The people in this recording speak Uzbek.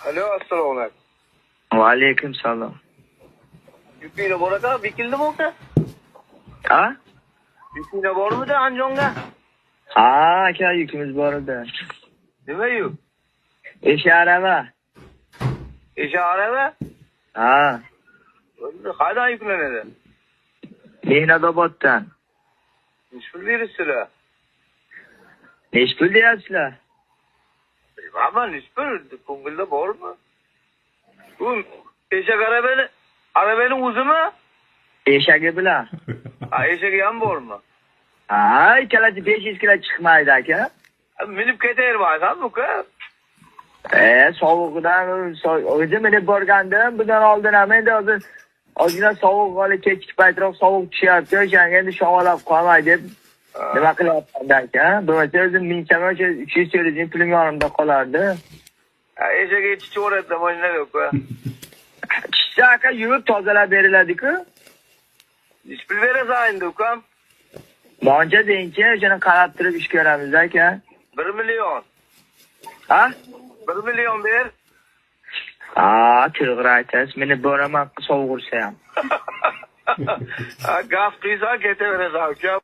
Alo, assalomu alaykum. Va alaykum salom. Yukinglar bor ekan, bekildimi aka? Ha? Yukinglar bormidi Andijonga? Ha, aka yukimiz bor edi. Nima yuk? Eshak arava. Eshak arava? Ha. Qayerdan yuklanadi? Mehnatoboddan. Necha pul berasizlar? Nechi pul deyapsizlar? Bilmaman, necha pul? Ko'ngilda bormi? Bu eshak aravaning o'zimi? Eshagi bilan. Ha, eshagi ham bormi? Ha, ikkalasi 500 kilo chiqmaydi aka. Minib ketavermaysan uka. Sovuqdan o'zim minib borgandim. Bundan oldin ham endi hozir ozgina sovuq olib kechki paytroq sovuq tushyapti. O'shanga endi shovalab qolmay deb nima qilyapman aka. Bo'lmasa o'zim minsam o'sha 300 ming pulim yonimda qolardi. Eshakga chichaveradi mashinaga uka. Chiqsa aka yuvib tozalab beriladi-ku. Necha pul berasan endi ukam? Moncha deyinchi, o'shani qarab turib ish ko'ramiz aka. 1 million. Ha? 1 million ber. Ha, to'g'ri aytasiz. Meni boraman sovuq ursa ham. Gaz quysa ketaverasan uka.